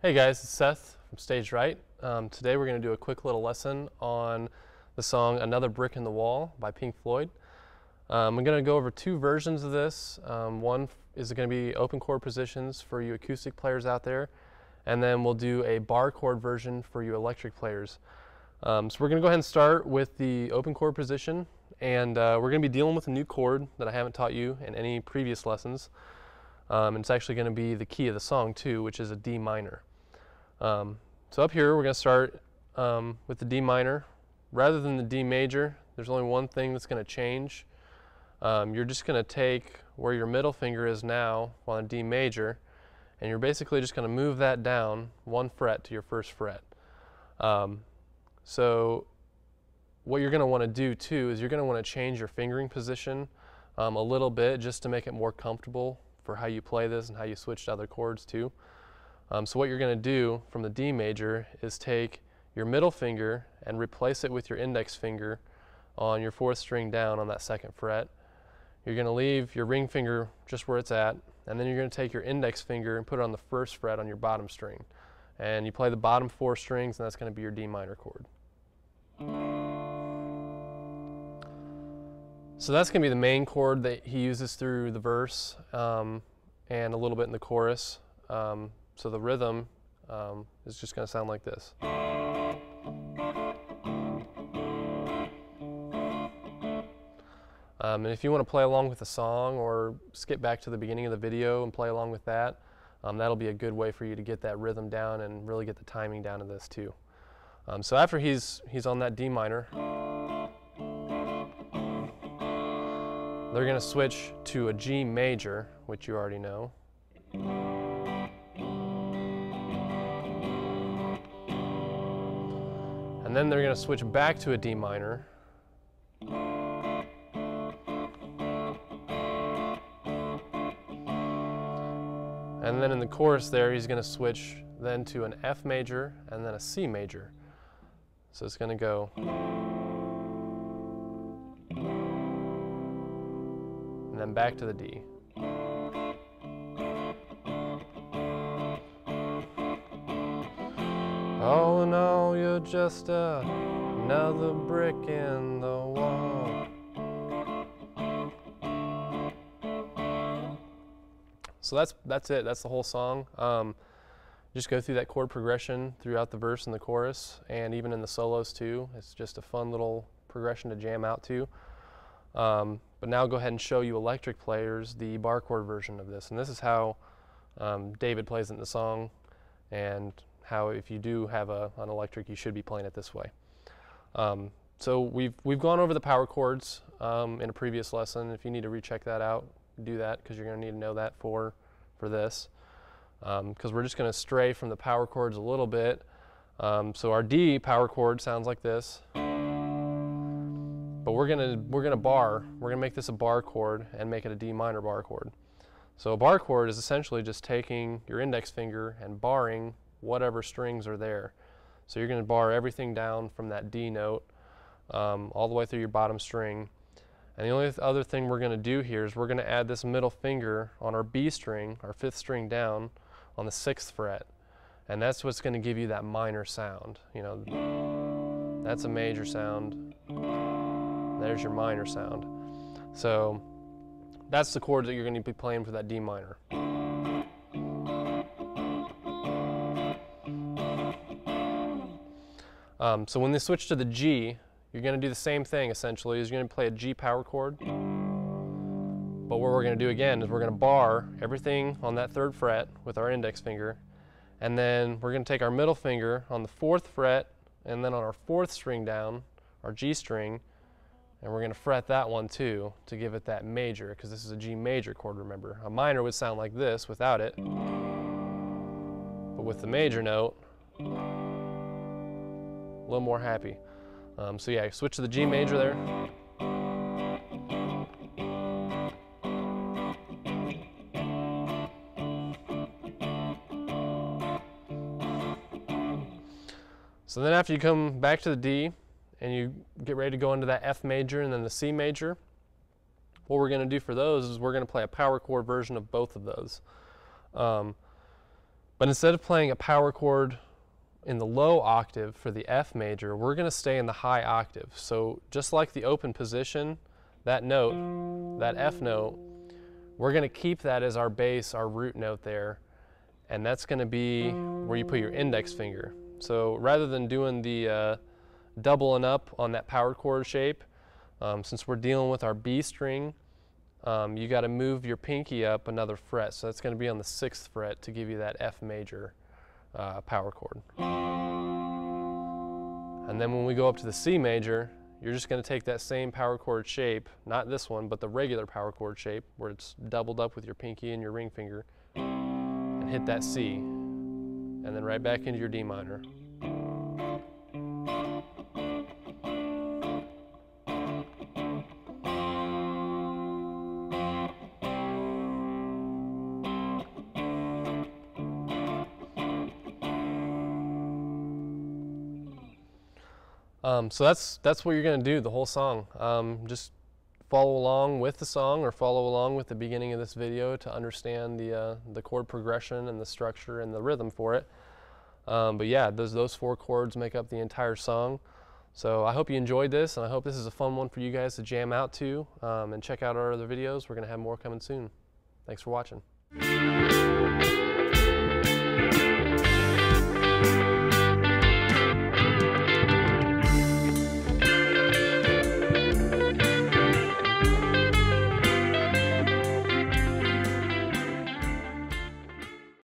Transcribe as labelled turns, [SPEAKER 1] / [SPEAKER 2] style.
[SPEAKER 1] Hey guys, it's Seth from Stage Right. Today we're going to do a quick little lesson on the song Another Brick in the Wall by Pink Floyd. I'm going to go over two versions of this. One is going to be open chord positions for you acoustic players out there, and then we'll do a bar chord version for you electric players. So we're going to go ahead and start with the open chord position, and we're going to be dealing with a new chord that I haven't taught you in any previous lessons. And it's actually going to be the key of the song too, which is a D minor. So up here we're going to start with the D minor. Rather than the D major, there's only one thing that's going to change. You're just going to take where your middle finger is now on a D major, and you're basically just going to move that down one fret to your first fret. So what you're going to want to do too is you're going to want to change your fingering position a little bit just to make it more comfortable for how you play this and how you switch to other chords too. So what you're going to do from the D major is take your middle finger and replace it with your index finger on your fourth string down on that second fret. You're going to leave your ring finger just where it's at, and then you're going to take your index finger and put it on the first fret on your bottom string. And you play the bottom four strings, and that's going to be your D minor chord. So that's going to be the main chord that he uses through the verse and a little bit in the chorus. So the rhythm is just going to sound like this. And if you want to play along with the song or skip back to the beginning of the video and play along with that, that'll be a good way for you to get that rhythm down and really get the timing down of this too. So after he's on that D minor, they're going to switch to a G major, which you already know. And then they're going to switch back to a D minor. And then in the chorus there, he's going to switch then to an F major and then a C major. So it's going to go. And then back to the D. All in all, you're just another brick in the wall. So that's it. That's the whole song. Just go through that chord progression throughout the verse and the chorus, and even in the solos too. It's just a fun little progression to jam out to. But now I'll go ahead and show you electric players the bar chord version of this. And this is how David plays it in the song, and how if you do have an electric, you should be playing it this way. So we've gone over the power chords in a previous lesson. If you need to recheck that out, do that, because you're going to need to know that for this. Because we're just going to stray from the power chords a little bit. So our D power chord sounds like this. But we're gonna make this a bar chord and make it a D minor bar chord. So a bar chord is essentially just taking your index finger and barring whatever strings are there. So you're going to bar everything down from that D note all the way through your bottom string. And the only other thing we're going to do here is we're going to add this middle finger on our B string, our fifth string down, on the 6th fret. And that's what's going to give you that minor sound. You know, that's a major sound. There's your minor sound. So that's the chord that you're going to be playing for that D minor. So when they switch to the G, you're going to do the same thing essentially. You're going to play a G power chord. But what we're going to do again is we're going to bar everything on that 3rd fret with our index finger, and then we're going to take our middle finger on the 4th fret and then on our 4th string down, our G string, and we're going to fret that one too to give it that major, because this is a G major chord, remember. A minor would sound like this without it, but with the major note, a little more happy. So yeah, switch to the G major there. So then after you come back to the D and you get ready to go into that F major and then the C major, what we're going to do for those is we're going to play a power chord version of both of those. But instead of playing a power chord in the low octave for the F major, we're going to stay in the high octave. So just like the open position, that note, that F note, we're going to keep that as our bass, our root note there, and that's going to be where you put your index finger. So rather than doing the doubling up on that power chord shape, since we're dealing with our B string, you got to move your pinky up another fret. So that's going to be on the 6th fret to give you that F major power chord. And then when we go up to the C major, you're just going to take that same power chord shape, not this one, but the regular power chord shape where it's doubled up with your pinky and your ring finger, and hit that C. And then right back into your D minor. So that's what you're going to do the whole song. Just follow along with the song or follow along with the beginning of this video to understand the chord progression and the structure and the rhythm for it. But yeah, those 4 chords make up the entire song. So I hope you enjoyed this, and I hope this is a fun one for you guys to jam out to, and check out our other videos. We're going to have more coming soon. Thanks for watching.